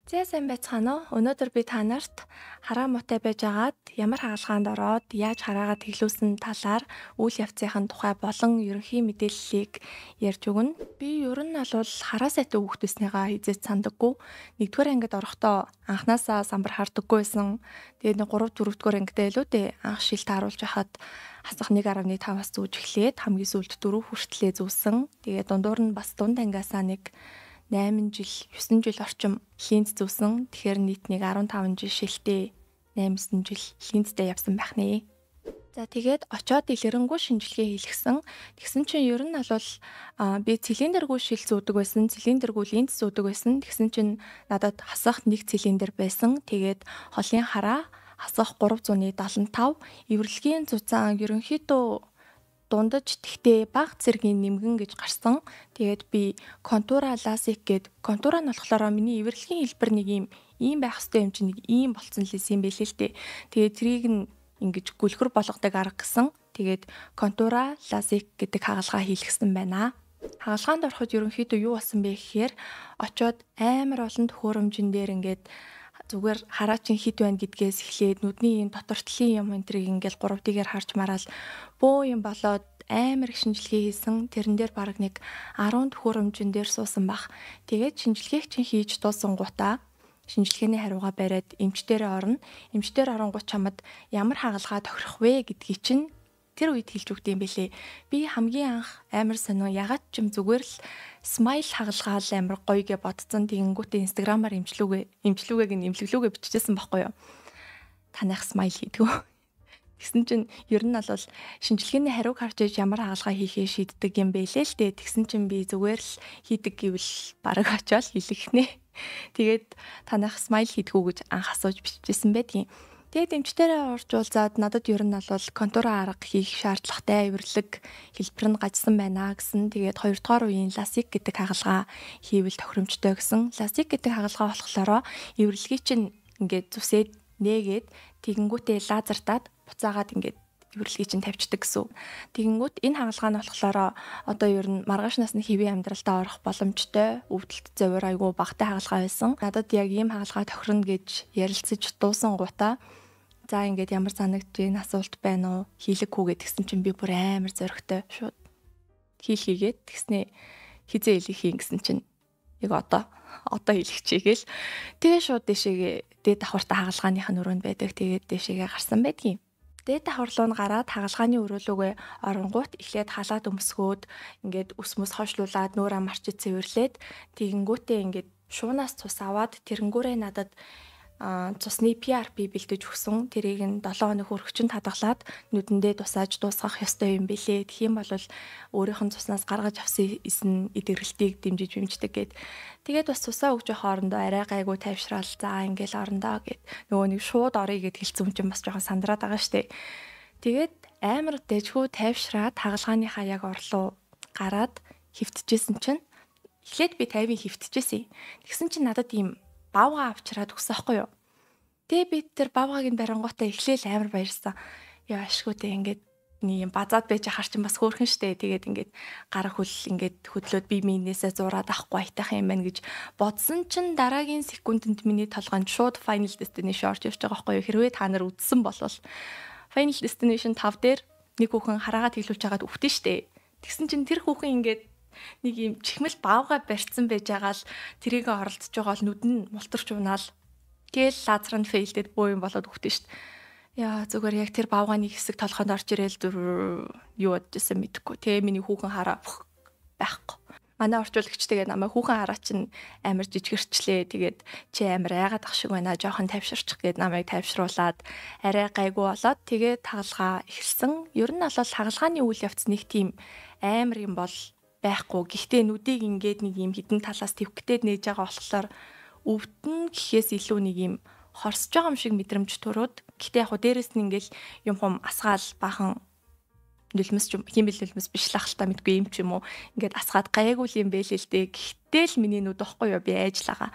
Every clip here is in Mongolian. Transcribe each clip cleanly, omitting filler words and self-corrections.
За сайн байцгаана уу? Өнөөдөр би та нарт хараа муутай байж агаад ямар хаалгаанд ороод яаж хараагаа тэглүүлсэн талаар үйл явцын тухай болон ерөнхий мэдээллийг ярьж өгнө. Би ер нь бол хараа сайтай хүүхэд байсныгаа хизээч сандаггүй. Нэгдүгээр ангид орохдоо анханасаа самбар хардаггүй байсан. Тэгээд нэг 3 4-р ангидаа илүү дээ. Анх шилт харуулж хахад хасах 1.5-аас зүүж эхлээд хамгийн сүүлд 4 хүртлээ зүүсэн. Тэгээд дундуур нь бас дунд ангиасаа нэг 8 жил, 9 жил орчим линз зүүсэн. Тэгэхээр нийт нэг 15 жил шилтээ 8-9 жил линзтэй явсан байх нэ. За тэгээд очоод илэрэнгүй шинжилгээ хийлгсэн. Тэгсэн чинь ер нь бол би цилиндргүй шил зүүдэг байсан, цилиндргүй линз зүүдэг байсан. Тэгсэн чинь надад хасах 1 цилиндр байсан. Тэгээд холын хараа хасах 375, эвэрлэгийн зузаан ерөнхийдөө дундаж тэгтээ бага зэргийн нэмгэн гэж гарсан. Тэгээд би контура ласик гэд контура нь болохоор миний эвэрлэгийн хэлбэр нэг ийм байх хэвээр юм чинь нэг ийм болцсон лээс юм бэлээ л дээ. Тэгээд трийг нь ингэж гүлхэр болгодог арга гэсэн. Тэгээд контура ласик гэдэг хагалгаа хийлгсэн байна. Хагалгаанд ороход ерөнхийдөө юу болсон бэ гэхээр очоод амар олон төхөөрөмжн дээр ингээд зүгээр хараа чин хит байна гэдгээс эхлээд нүдний юм дотортлын юм энтрийг ингээл 3D-гээр харж мараал бөө юм болоод амар их шинжилгээ хийсэн. Тэрэн дээр баг нэг 10 төхөөрөмжн дээр суусан бах. Тэгээд шинжилгээг чин хийж дуусан гутаа шинжилгээний хариугаа бариад эмчдэрээ орно. Эмчдэр оронгууд чамд ямар хагалгаа тохирох вэ гэдгийг чинь тэр үед хэлж өгд юм бэлээ. Би хамгийн анх амар сонио ягаад ч юм зүгээр л смайл хагалгаа л амар гоё гэж бодсон. Тэгэнгүүтээ инстаграмаар имжлүүгээ имлэглүүгээ биччихсэн байхгүй юу. Танайх смайл хийдгүү. Тэгсэн чинь ер нь бол шинжилгээний хариуг харж иж ямар хагалгаа хийхээ шийддэг юм бэлээ л дээ. Тэгсэн чинь би зүгээр л хийдэг гэвэл бараг очиод хэлэхнэ. Тэгээд танайх смайл хийдгүү гэж анх асууж биччихсэн байдгийн. Тэгээд эмчтэрээ оржуулзаад надад ер нь бол контура арга хийх шаардлагатай эвэрлэг хэлбэр нь гажсан байна гэсэн. Тэгээд 2 дугаар үеийн ласик гэдэг хагалгаа хийвэл тохиромжтой гэсэн. Ласик гэдэг хагалгаа болохоор эвэрлэгийг чинь ингээд зүсээд нээгээд тэгэнгүүтээ лазертаад буцаагаад ингээд эвэрлэгийг чинь тавьчихдаг гэсэн. Тэгэнгүүт энэ хагалгаа нь болохоор одоо ер нь маргааш насны хэвийн амьдралдаа орох боломжтой өвдөлт завир айгүй багтай хагалгаа байсан. Надад яг ийм хагалгаа тохирно гэж ярилцаж дуусан гутаа за ингээд ямар санагдж байна асуулт байна уу хийлэггүй гэдгсэн чинь би бүр амар зоригтой шууд хийгээд тэгснээ хизээ хэлэх юм гэсэн чинь яг одоо хэлчихье гээл тэгээ шууд дэшегээ дээд давхартай хагалгааных нь өрөөнд байдаг тэгээд дэшегээ гарсан байдгийн. Дээд давхарлуу нь гараад хагалгааны өрөөлөгөө оронгуут эхлээд халаад өмсгөөд ингээд ус мөс хойшлуулад нөөрэ марчид цэвэрлээд тэгэнгүүтээ ингээд шуунаас цус аваад тэрэнгүүрээ надад цусны PRP бэлдэж өгсөн. Тэрийг нь 7 хоног хөргөчөнд хадгалаад нүдэндээ тусааж дуусгах ёстой юм бэлээ. Тэгэх юм бол өөрийнх нь цуснаас гаргаж авсан эдгэрэлтийг дэмжиж бэмждэг гэд. Тэгээд бас цусаа өгж явах хоорондоо арай гайгүй тайвшраал за ингээл орондоо гэд нөгөө нэг шууд орё гэд хэлсэн юм чинь бас жоохон сандраад байгаа штэ. Тэгээд амар дэжгүү тайвшраад хагалгааныхаа яг орлоо гараад хөвтөжсэн чинь эхлээд би 50-ыг хөвтөжсэн. Тэгсэн чинь надад ийм бавга авчраад өгсөн байхгүй юу. Тэгээ би тэр бавгаг нь барингуудаа эхлээл амар баярсан. Яа ашгүйтэй ингээд нэг юм базаад байж ахаар чинь бас хөөрхөн штэ. Тэгээд ингээд гар хөл ингээд хөдлөөд би минээсээ зураад авахгүй айтах юм байна гэж бодсон чинь дараагийн секундэд миний толгойд шууд Final Destination орж ирж байгаа байхгүй юу. Хэрвээ та нар үзсэн бол Final Destination 5 дээр нэг хүүхэн хараагаа тэглүүлж хагаад өвтөн штэ. Тэгсэн чинь тэр хүүхэн ингээд нэг юм чихмэл баавга барьцсан байж байгаа л тэрийг оролдож байгаа л нүд нь мултарч унаал. Тэгэл лазер нь фейлдэд боо юм болоод өгдөө штт. Яа зүгээр яг тэр баавганы хэсэг толгойд орж ирээл юу бодчихсан мэдэхгүй. Тэгээ миний хүүхэн хараа байхгүй. Манай орчуулагч тэгээ намайг хүүхэн хараа чинь амар жижигэрчлээ. Тэгээд чи амар айгаад ах шиг байна. Жохон тайвширчих гээд намайг тайвшруулад арай гайгүй болоод тэгээд хагалгаа эхэлсэн. Ер нь бол хагалгааны үйл явц нэг тийм амар юм бол байхгүй. Гэхдээ нүдийг ингээд нэг юм хідэн талаас твхтэй нээж байгаа болохоор өвдөн гэхээс илүү нэг юм хорсож байгаа юм шиг мэдрэмж төрөөд. Гэхдээ яг хуу дээрэс нь ингээл юм хум асгаал бахан нөлмөс хиймэл нөлмөс биш л ахaltaа мэдгүй юм ч юм уу. Ингээд асгаад гайгүй юм бэлээ л дээ. Гэхдээ л миний нүд واخгүй юу би айжлаагаа.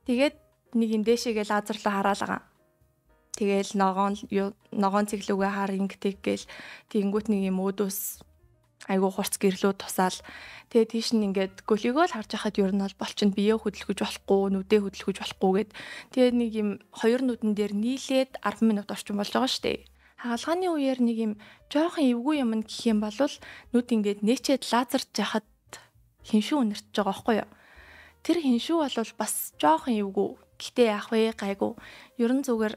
Тэгээд нэг юм дээшээгээ лазерлоо хараалгаа. Тэгээл ногоон цэглүүгээ хар ингэдэг гээл тэгэнгүүт нэг юм өөдөөс айгуу хурц гэрлүүд тусаал тэгээ тийш нь ингээд гөлийгөө л харж байхад ер нь бол болчин биеэ хөдөлгөж болохгүй, нүдээ хөдөлгөж болохгүй гэд тэгээ нэг юм хоёр нүдэн дээр нийлээд 10 минут орчим болж байгаа штэ. Хагалгааны үеэр нэг юм жоохон эвгүй юм гэх юм бол нүд ингээд нээчээд лазерж яхад хиншүү үнэрч байгаа байхгүй юу? Тэр хиншүү бол бас жоохон эвгүй. Гэтэ яах вэ гайгүй. Ерөн зүгээр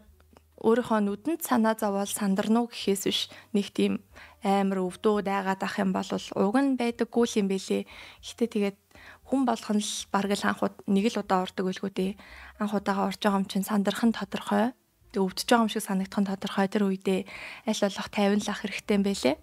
өөрийнхөө нүдэнд санаа зовоол сандарна уу гэхээс биш нэг тийм амар өвдөө дайгаад ах юм бол уг нь байдаггүй юм бэлээ. Гэтэ тэгээд хүн болгон л бараг л анх нэг л удаа ордог байлгүй дээ. Анх удаага орж байгаа юм чинь сандрах нь тодорхой. Тэг өвдөж байгаа юм шиг санагдах нь тодорхой. Тэр үедээ аль болох 50 л ах хэрэгтэй юм бэлээ.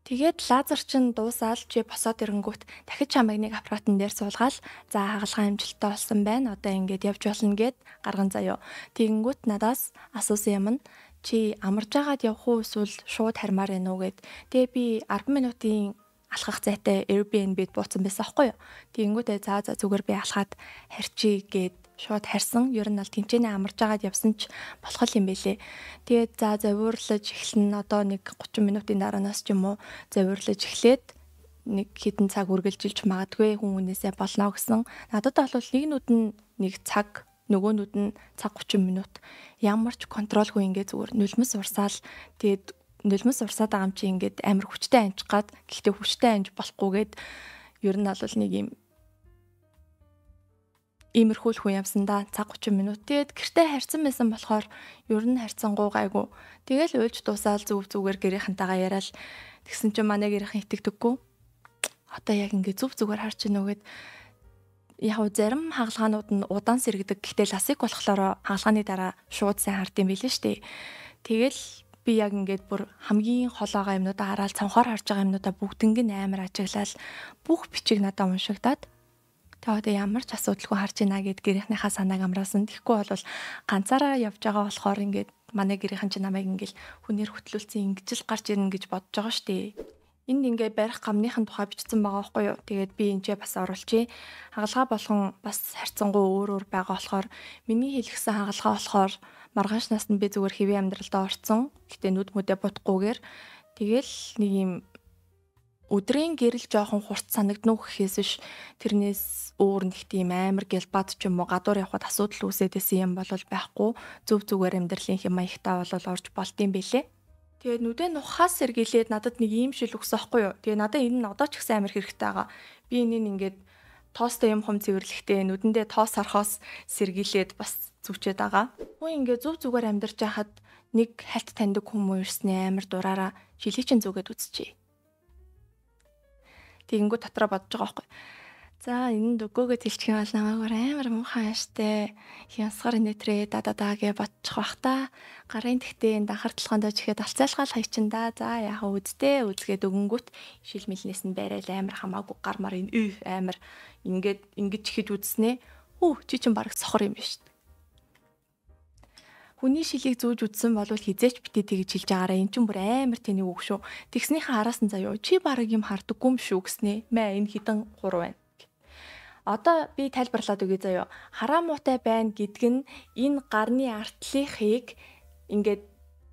Тэгээд лазер чин дуусаал чи босоод ирэнгүүт дахиж чамайг нэг аппаратан дээр суулгаал за хагалгаа амжилттай болсон байна. Одоо ингээд явж болно гэд гарган заяо. Тэгэнгүүт надаас асуусан юм нь чи амарж агаад явах уу эсвэл шууд хармаар байна уу гэд. Тэгээ би 10 минутын алхах зайтай Airbnb-д бууцсан байсан аахгүй юу. Тэгэнгүүтээ за зүгээр би алхаад харьчий гэд шууд харьсан. Ер нь бол тэнцэнэ амарж агаад явсан ч болох юм бэлээ. Тэгээд за завуурлаж эхлэн одоо нэг 30 минутын дараанаас ч юм уу завуурлаж эхлээд нэг хэдэн цаг үргэлжилж магадгүй хүн үнээсээ болно гэсэн. Надад бол нэг нүд нь нэг цаг, нөгөө нүд нь цаг 30 минут. Ямар ч контролгүй ингээд зүгээр нулимс урсаал тэгээд нулимс урсаад байгаа юм чи ингээд амар хүчтэй амжих гад гэхдээ хүчтэй амж болохгүйгээд ер нь бол нэг юм иймэрхүү хүн явсан да цаг 30 минут. Тэгээд гэртээ харьцсан байсан болохоор ер нь харьцангуй гайгүй. Тэгэл уйлж дуусаал зүгээр гэрийнхэнтэйгээ яриад тэгсэн чинь манай гэрийнхэн итгэдэггүй. Одоо яг ингээд зүгээр харж ийнө гэд яг зарим хагалгаанууд нь удаан сэргдэг. Гэхдээ ласик болохоор хагалгааны дараа шууд сайн хард юм билээ штэ. Тэгэл би яг ингээд бүр хамгийн хол байгаа юмнуудаа хараад цанхаар харж байгаа юмнуудаа бүгднийг нь амар ажиглал бүх бичиг надад уншигдаад тэгээд ямар ч асуудалгүй харж ийна гэд гэрийнхнийхаа санааг амраасан. Тэгэхгүй бол ганцаараа явж байгаа болохоор ингээд манай гэрийнхэн ч намайг ингээд хүнээр хөтлүүлсэн ингэж л гарч ирнэ гэж бодож байгаа штэ. Энд ингээд барих гамныхын тухай бичсэн байгаа байхгүй юу. Тэгээд би энэ ч бас оруулчихъя. Хагалгаа болгон бас харьцангуй өөр байгаа болохоор миний хэлгэсэн хагалгаа болохоор маргааш наснд би зүгээр хэвийн амьдралдаа орцсон. Гэтэ нүд мүдэ бутггүйгээр тэгэл нэг юм өдрийн гэрэл жоохон хурц санагдна уу гэхээс биш тэрнээс өөр нэг тийм амар гэлбад ч юм уу гадуур явхад асуудал үүсэдсэн юм бол байхгүй зүгээр амьдралын хэм маягтаа бол орж болдсон бэлээ. Тэгээд нүдэ нухаас сэргийлээд надад нэг ийм шил өгсөн байхгүй юу. Тэгээд надад энэ нь одоо ч ихсэн амар хэрэгтэй байгаа. Би энийг ингээд тоостой юм хом цэвэрлэхдээ нүдэндээ тоос орхоос сэргийлээд бас зүвчээд байгаа. Хүн ингээд зүгээр амьдарч байхад нэг хальт таньдаг хүмүүс ирснээ амар дураараа шилий чин зүгээд үзчихье. Тэгэнгүүт дотроо бодож байгаа байхгүй. За энэ дөгөөгөө тэлчих юм бол намайг амар муухай штэ. Хянсгар нэтрээ дададаа гэж бодчих бах та. Гарын тэгтээ энэ данхар толгоонд чихээд алцайлгаал хайчин да. За яхаа үздээ үзгээд өгөнгүүт шил мэлнээс нь байрал амар хамаагүй гар мар энэ амар ингээд ингэж чихэж үзснээ. Чи чин бараг сохор юм биш. Хүний шилийг зүүж үдсэн бол хизээч битээ тэгж хэлж байгаараа эн чинь бүр амар тэнийг үг шүү. Тэгснийхээ араас нь заяа чи бараг юм хардаггүй юм шүү гэснээ. Мэ энэ хідэн 3 байна. Одоо би тайлбарлаад өгье заяа. Хараа муутай байна гэдг нь энэ гарны артлихыг ингээд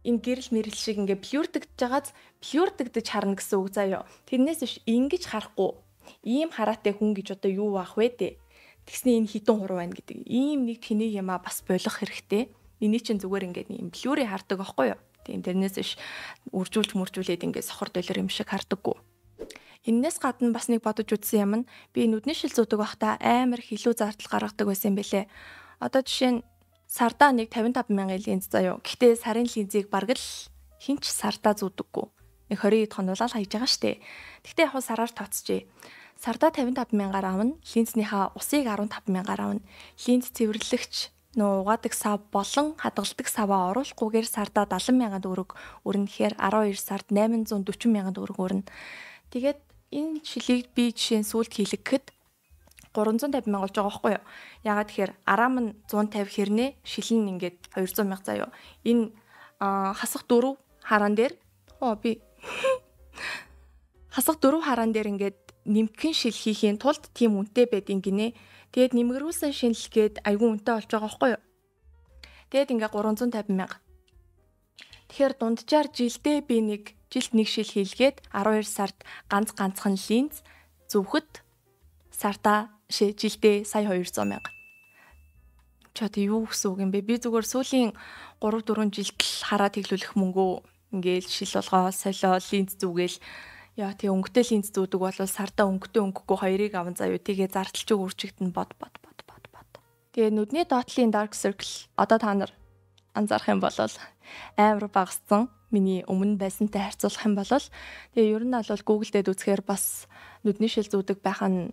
энэ гэрэл мэрэл шиг ингээд плюрдэгдэж байгааз плюрдэгдэж харна гэсэн үг заяа. Тэрнээс биш ингэж харахгүй. Ийм хараатай хүн гэж одоо юу бах вэ дээ. Тэгснээ энэ хідэн 3 байна гэдэг. Ийм нэг тэнийг юмаа бас болох хэрэгтэй. Эний чинь зүгээр ингээд юм блюри хардаг аахгүй юу. Тийм тэрнээс ш үржүүлж мөржүүлээд ингээд сохор доллар юм шиг хардаггүй. Эннээс гадна бас нэг бодож үзсэн юм нь би нүдний шил зүүдэг байхдаа амар хилүү зардал гаргадаг байсан юм бэлээ. Одоо жишээ нь сардаа нэг 55,000 линз заяо. Гэхдээ сарын линзийг бараг л хинч сардаа зүүдэггүй. Нэг 20 хонуулаад хайж байгаа штэ. Гэхдээ яг сараар тооцжээ. Сардаа 55,000-аар авна. Линзнийхаа усыг 15,000-аар авна. Линз цэвэрлэгч угаадаг сав болон хадгалдаг саваа оруулахгүйгээр сардаа 70,000 төгрөг өрнөхээр 12 сард 840,000 төгрөг өрнө. Тэгээд энэ шилийг би жишээ нь сүлд хийлгэхэд 350,000 болж байгаа байхгүй юу? Ягаад тэгэхээр араа минь 150 хэрнээ шил нь ингээд 200,000 заяа. Энэ хасах 4 хараан дээр би хасах 4 хараан дээр ингээд нэмгэн шил хийхийн тулд тийм үнэтэй байдгийн гинэ. Тэгээд нэмгэрүүлсэн шинэлгээд айгүй үнэтэй болж байгаа байхгүй юу? Тэгээд ингээ 350,000. Тэгэхээр дунджаар жилдээ би нэг жилд нэг шил хийлгээд 12 сард ганцхан линз зөвхөд сарда жилдээ сая 200 мянга. Чод юу гэсэн үг юм бэ? Би зүгээр сүүлийн 3-4 жилд л хараад тэглүүлэх мөнгөө ингээл шил болгоо, солио, линз зүгээл яа тий өнгөтэй линз зүүдэг бол сарда өнгөтэй өнгөхгүй хоёрыг аван заяа тийгээ зардалчиг үржигдэн бод. Тэгээ нүдний доотлын dark circle одоо та нар анзаарах юм бол амар багассан. Миний өмнө байсантай харьцуулах юм бол тэгээ ер нь бол Google дээр үзэхээр бас нүдний шил зүүдэг байх нь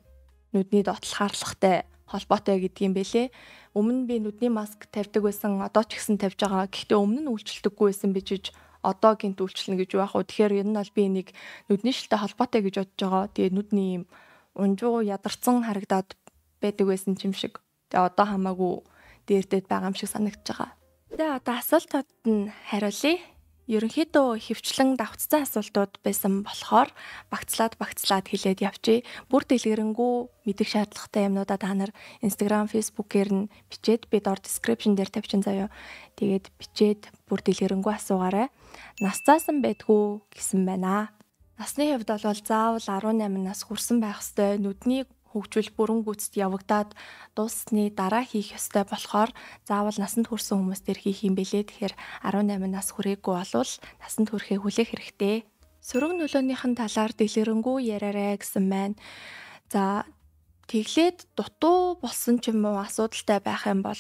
нүдний доотл хаарлахтай холбоотой гэдгийм бэлээ. Өмнө би нүдний маск тавьдаг байсан, одоо ч гэсэн тавьж байгаа. Гэхдээ өмнө нь үйлчлдэггүй байсан бичиж одоо гинт үйлчлэнэ гэж байх уу. Тэгэхээр ер нь бол би энийг нүдний шилтэй холбоотой гэж бодож байгаа. Тэгээ нүдний юм унжуу ядарсан харагдаад байдаг байсан юм шиг. Тэгээ одоо хамаагүй дээрдэд байгаа юм шиг санагдаж байгаа. Тэгээ одоо асуултууд нь хариулъя. Ерөнхийдөө хөвчлэн давхцсан асуултууд байсан болохоор багцлаад хэлээд явчих. Бүр дэлгэрэнгүй мэдэх шаардлагатай юмнуудаа та нар Instagram, Facebook-ээр нь бичээд би доор description дээр тавьчин заяа. Тэгээд бичээд бүр дэлгэрэнгүй асуугаарай. Нас заасан байдгүй гэсэн байна. Насны хувьд бол заавал 18 нас хүрсэн байх ёстой. Нүдний хөгжүүл бүрэн гүйцэд явагдаад дууссаны дараа хийх ёстой болохоор заавал насанд хүрсэн хүмүүс төр хийх юм бэлээ. Тэгэхээр 18 нас хүрээгүй болвол насанд хүрэхээ хүлээх хэрэгтэй. Сөрөг нөлөөнийхэн талаар дэлгэрэнгүй яриарай гэсэн байна. За тэглээд дутуу болсон ч юм уу асуудалтай байх юм бол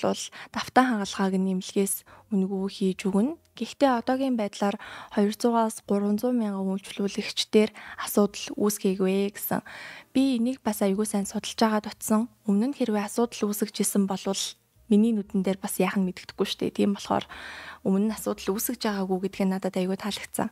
давтан хангалгааг нэмлэгээс үнэгүй хийж өгнө. Гэхдээ одоогийн байдлаар 200-аас 300 мянган үйлчлүүлэгчдэр асуудал үүсгээгүй гэсэн. Би энийг бас аягүй сайн судалж байгаад утсан. Өмнө нь хэрвээ асуудал үүсгэжсэн бол миний нүдэн дээр бас яахан мэддэхгүй шүү дээ. Тийм болохоор өмнө нь асуудал үүсгэж байгаагүй гэдг нь надад аягүй таалагдсан.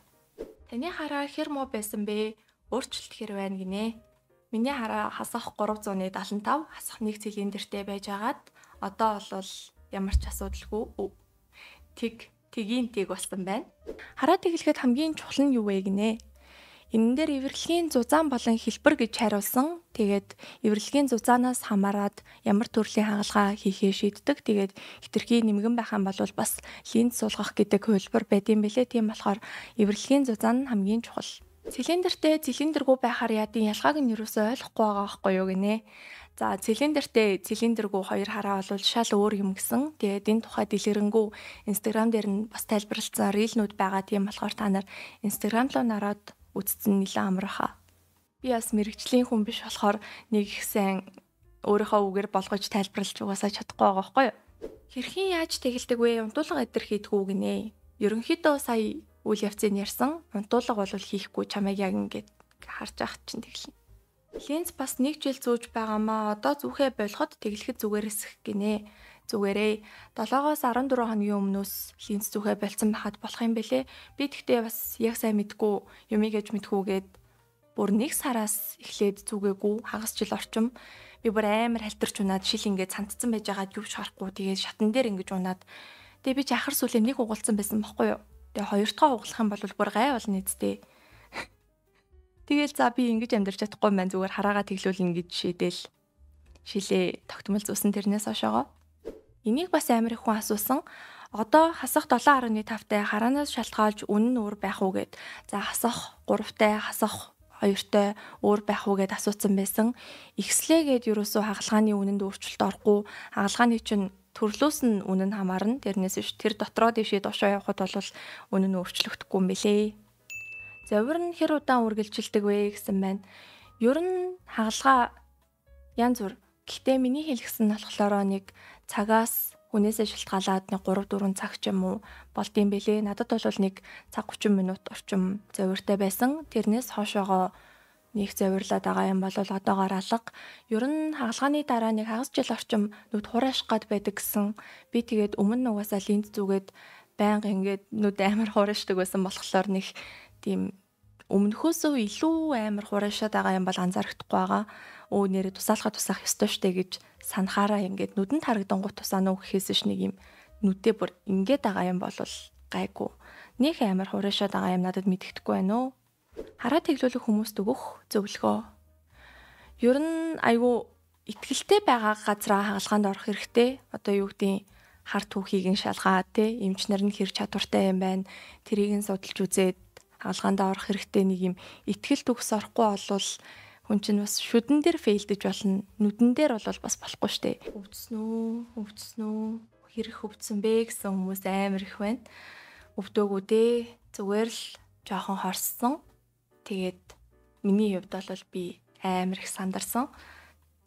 Таны хараа хэр муу байсан бэ? Өөрчлөлт хэр байна гинэ? Миний хараа хасах 375 хасах 1 цилиндртэй байж агаад одоо бол ямар ч асуудалгүй тгийн болсон байна. Хараа тэглэхэд хамгийн чухал нь юу вэ гинэ? Энэ дээр эвэрлэгийн зузаан болон хэлбэр гэж хариулсан. Тэгээд эвэрлэгийн зузаанаас хамаарат ямар төрлийн хангалгаа хийхээ шийддэг. Тэгээд хитрхи нэмгэн байх юм бол бас линз суулгах гэдэг хөлбөр байдсан бэлээ. Тийм болохоор эвэрлэгийн зузаан нь хамгийн чухал. Цилиндртэй цилиндргүй байхаар ядын ялгааг нь юусоо ойлгохгүй байгаа байхгүй юу гинэ. За цилиндртэй цилиндргүй хоёр хараа бол шал өөр юм гэсэн. Тэгээд энэ тухай дэлгэрэнгүй Instagram дээр нь бас тайлбарлалцсан рилнүүд байгаа. Тийм болохоор та нар Instagram руу нараад үзсэн нэлээд амархаа. Би бас мэрэгчлийн хүн биш болохоор нэг их сайн өөрийнхөө үгээр болгож тайлбарлаж угаасаа чадахгүй байгаа байхгүй юу. Хэрхэн яаж тэгэлдэг вэ? Унтуулга эдэр хийдэг үү гинэ. Ерөнхийдөө сая үйл явцыг ярьсан. Унтуулга бол хийхгүй чамайг яг ингээд харж ах чинь тэглэнэ. Линз бас 1 жил зүүж байгаамаа. Одоо зүхээ болгоход тэглэхэд зүгээрээс гинэ. Зүгээрээ 7-оос 14 хоногийн өмнөөс линз зүхээ болцсон байхад болох юм бэлээ. Би тэгтээ бас яг сайн мэдгүй юмыг ээж мэдхгүйгээд бүр 1 сараас эхлээд зүгээгүй хагас жил орчим. Би бүр амар халтарч унаад шил ингээд цантцсан байж байгаад юу ч харахгүй. Тэгээд шатан дээр ингэж унаад. Тэгээ би ч ахар сүлээ нэг угуулсан байсан байхгүй юу? Тэгээ хоёр дахь углах юм бол бүр гай болно нэстэ. Тэгэл за би ингэж амьдарч чадахгүй маань зүгээр хараагаа тэглүүл ингэж шийдэл. Шилээ тогтмол зүүсэн тэрнээс хойшоо. Энийг бас амар их хүн асуусан. Одоо хасах 7.5-тай хараанаас шалтгаалж үнэн өөр байх уу гэд. За хасах 3-тай, хасах 2-тай өөр байх уу гэд асуусан байсан. Ихслээгээд ерөөсөө хагалгааны үнэнд өөрчлөлт орохгүй. Хагалгааны чинь төрлөөс нь үнэ нь хамаарна. Тэрнээс биш тэр дотроо дэшээ дошоо явахад бол үнэ нь өөрчлөгдөхгүй юм бэлээ. Завир нь хэр удаан үргэлжилдэг вэ гэсэн байна. Ер нь хагалгаа янз бүр. Гэхдээ миний хэлгсэн нь болохоор нэг цагаас хүнээсээ шалтгаалаад нэг 3-4 цаг ч юм уу болд юм бэлээ. Надад бол нэг цаг 30 минут орчим завиртай байсан. Тэрнээс хоошоогоо нэг завирлаад байгаа юм бол одоогоор алга. Ер нь хагалгааны дараа нэг хагас жил орчим нүд хураашх гад байдаг гэсэн. Би тэгээд өмнө нугасаа линз зүгээд байнга ингээд нүд амар хураашдаг байсан болохоор нэг тийм өмнөхөөсөө илүү амар хураашаад байгаа юм бол анзаарахдаггүй байгаа. Өө нэрээ тусаалхаа тусаах ёстой штэ гэж санахаараа ингээд нүдэнд харагдангуут тусаана уу гэхээс ш нэг юм нүдээ бүр ингээд байгаа юм бол гайгүй. Нөх амар хураашаад байгаа юм надад мэддэхгүй байна уу? Хараа тэглүүлэх хүмүүст өгөх зөвлөгөө. Ер нь айгүй итгэлтэй байгаа газраа хагалгаанд орох хэрэгтэй. Одоо юу гэдгийг хар түүхийг нь шалгаад эмчнэр нь хэр чадвартай юм байна. Тэрийг нь судалж үзээд хаалгаанд орох хэрэгтэй нэг юм ихтгэл төгс орохгүй болвол хүн чинь бас шүдэн дээр фейлдэж болно. Нүдэн дээр бол бас болохгүй штэ. Өвдсөн үү? Хэрэг өвдсөн бэ гэсэн хүмүүс амар их байна. Өвдөөгүй дээ. Зүгээр л жоохон хорссон. Тэгээд миний хувьд бол би амар их сандарсан.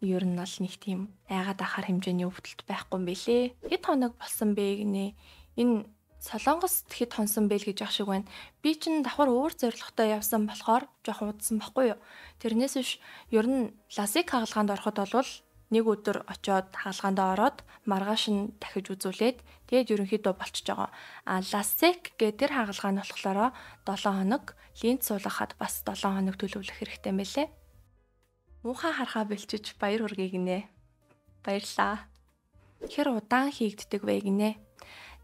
Ер нь бол нэг тийм айгаад ахаар хэмжээний өвдөлт байхгүй юм бэлээ. Хэд хоног болсон бэ гинэ. Энэ Солонгост хэд хонсон бэ л гэж ах шиг байна. Би чинь давхар өөр зорилготой явсан болохоор жоохон удсан байхгүй юу. Тэрнээс биш ер нь ласик хаалгаанд ороход бол нэг өдөр очиод хаалгаанд ороод маргааш нь дахиж үзүүлээд тэгээд ерөнхийдөө болчихж байгаа. Ласик гэдэг тэр хаалгаа нь болохоор 7 хоног, линз суулгахад бас 7 хоног төлөвлөх хэрэгтэй юм байлээ. Муухай харахаа бэлчиж баяр хүргэе гинэ. Баярлаа. Хэр удаан хийгддэг вэ гинэ?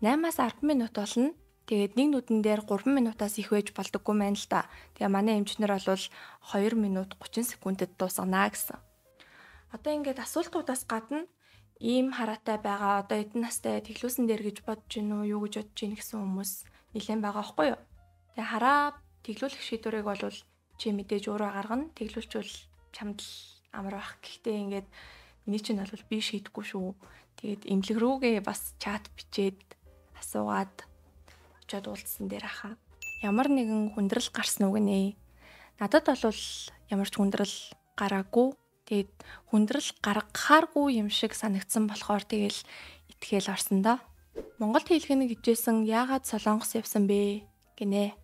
8-аас 10 минут болно. Тэгээд нэг нүдэн дээр 3 минутаас их байж болдоггүй мэн л да. Тэгээ манай эмчнэр бол 2 минут 30 секундэд дуусгана гэсэн. Одоо ингээд асуултуудаас гадна ийм хараатай байгаа одоо эдэн настай тэглүүсэн дээр гэж бодож гин үү, юу гэж бодож гин гэсэн хүмүүс нэлээд байгаа байхгүй юу? Тэгээ хараа тэглүүлэх шийдвэрийг бол чи мэдээж өөрөө гаргана. Тэглүүлчвэл чамд л амар бах. Гэхдээ ингээд миний чинь бол би шийдэхгүй шүү. Тэгээд эмнэлэг рүүгээ бас чат бичээд асуугаад очиод уулзсан дээр ахаа. Ямар нэгэн хүндрэл гарсан уу гинэ. Надад бол ямар ч хүндрэл гараагүй. Тэгээд хүндрэл гаргахааргүй юм шиг санагдсан болохоор тэгэл итгэл орсон да. Монголд хэлхэнэ гэжсэн яагаад Солонгос явсан бэ гинэ.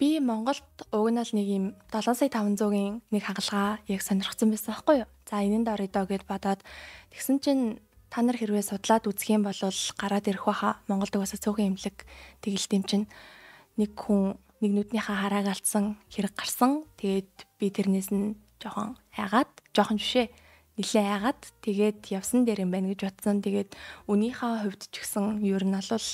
Би Монголд угнаал нэг юм 7,500-ийн нэг хагалгаа яг сонирхсан байсан байхгүй юу. За энэнд орё доо гэд бодоод тэгсэн чинь та нар хэрвээ судлаад үзэх юм бол гараад ирэх баха. Монголд угаасаа цөөхөн эмнэлэг тэгэлт юм чинь нэг хүн нэг нүднийхээ харааг алдсан хэрэг гарсан. Тэгээд би тэрнээс нь жоохон жишээ нилээ айгаад тэгээд явсан дээр юм байна гэж бодсон. Тэгээд үнийхээ хувьд ч гэсэн ер нь бол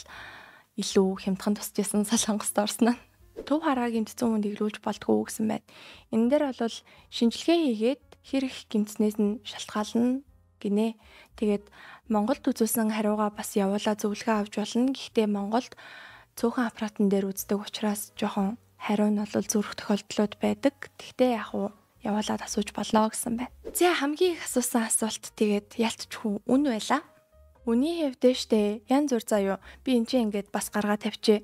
илүү хямдхан тусч исэн Солонгост орсон нь. Төв харааг гэмтсэн хүн дэглүүлж болтгоо гэсэн байна. Энэ дээр бол шинжилгээ хийгээд хэр их гэмтснээс нь шалтгаална гинэ. Тэгээд Монголд үзүүлсэн хариугаа бас явуулаа зөвлөгөө авч болно. Гэхдээ Монголд цөөхөн аппаратын дээр үздэг учраас жоохон хариу нь бол зүрх тохиолдлууд байдаг. Гэхдээ яг уу явуулаад асууж болоо гэсэн байна. За хамгийн их асуусан асуулт тэгээд ялцчихгүй үн байла. Үний хэвд дэжтэй янз бүр заяо. Би энэ чинь ингээд бас гаргаа тавьчээ.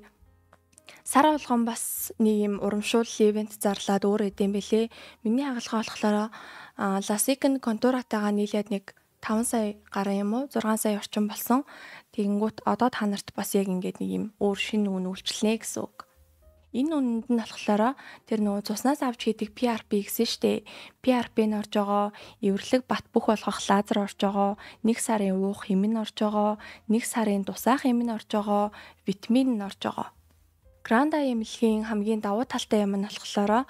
Сар болгон бас нэг юм урамшуул ивент зарлаад өөр эдэм бэлээ. Миний хагалгаа болохоор ласикэн контуратайгаа нийлээд нэг 5 сая гаруй юм уу 6 сая орчим болсон. Тэгэнгүүт одоо та нарт бас яг ингээд нэг юм өөр шинэ үн үйлчлэнэ гэсэн үг. Энэ үнэнд нь болохоор тэр нөгөө цуснаас авч хийдэг PRP гэсэн штэ. PRP нь орж байгаа, эвэрлэг бат бөх болгох лазер орж байгаа, 1 сарын уух хэмнэн орж байгаа, 1 сарын дусаах хэмнэн орж байгаа, витамин нь орж байгаа. Гранда эмнэлгийн хамгийн давуу талтай юм нь болохоор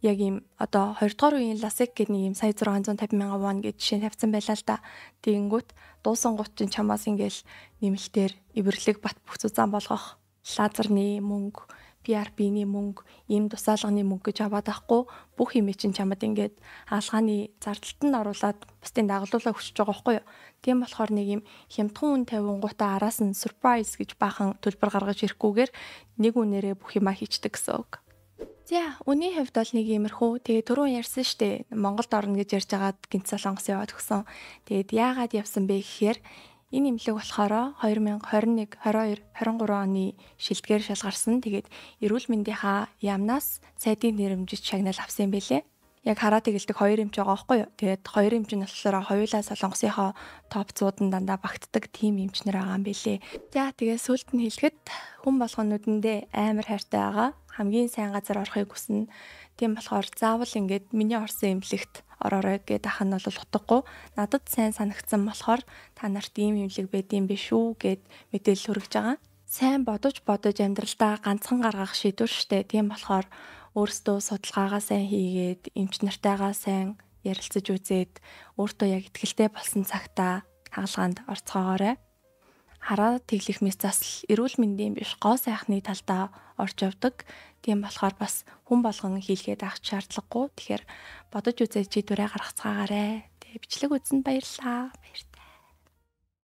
яг ийм одоо 2 дугаар үеийн ласик гэдэг нэг юм сая 650 мянган вон гэж жишээ тавьсан байлаа л да. Тэгэнгүүт дуусан гут чинь чамаас ингээл нэмэлтээр эвэрлэг бат бөх зузаан болгох лазерны мөнгө, PRP-ний мөнгө, ийм тусаалганы мөнгө гэж аваад байхгүй бүх юм чинь чамд ингээд хаалгааны зардалтанд оруулаад бусдын дагалуулаа өчөж байгаа байхгүй юу. Тийм болохоор нэг юм хямдхан үн тавингуудаа араас нь surprise гэж баахан төлбөр гаргаж ирэхгүйгээр нэг үнээрээ бүх юмаа хийчдэг гэсэн үг. За үний хувьд бол нэг иймэрхүү. Тэгээ түрүүн ярьсан штэ Монголд орно гэж ярьж агаад гинт Солонгос яваад өгсөн. Тэгээд яагаад явсан бэ гэхээр энэ имлэг болохоор 2021, 22, 23 оны шилдгээр шалгарсан. Тэгээд эрүүл мэндийнхаа яамнаас сайдын нэрэмжит шагнал авсан юм бэлээ. Яг хараа тэгэлдэг 2 эмч байгаа байхгүй юу? Тэгээд 2 эмч нь болохоор хоёулаа Солонгосынхоо топ 100-д дандаа багтдаг тим эмчнэр байгаа юм бэлээ. За тэгээд сүлд нь хэлэхэд хүн болгон нүдэндээ амар хайртай байгаа. Хамгийн сайн газар орохыг хүснэ. Тийм болохоор заавал ингээд миний орсон эмнэлэгт ороорой гэдэг ах нь бол утгагүй. Надад сайн санагдсан болохоор та нарт ийм эмнэлэг байдсан биш үү гэд мэдээлэл хүргэж байгаа. Сайн бодож амьдралдаа ганцхан гаргах шийдвэр штэ. Тийм болохоор өөрсдөө судалгаагаа сайн хийгээд эмч нартайгаа сайн ярилцаж үзээд өөртөө яг ихтэй болсон цагтаа хаалгаанд орцгоогоорой. Хараа тэглэх мэцээс эрүүл мэндийн биш гоо сайхны талдаа орж явдаг. Тийм болохоор бас хүн болгон хийлгээд авах шаардлагагүй. Тэгэхээр бодож үзээд шийдвэрээ гаргацгаагаарай. Тэгээ бичлэг үзсэнд баярлалаа.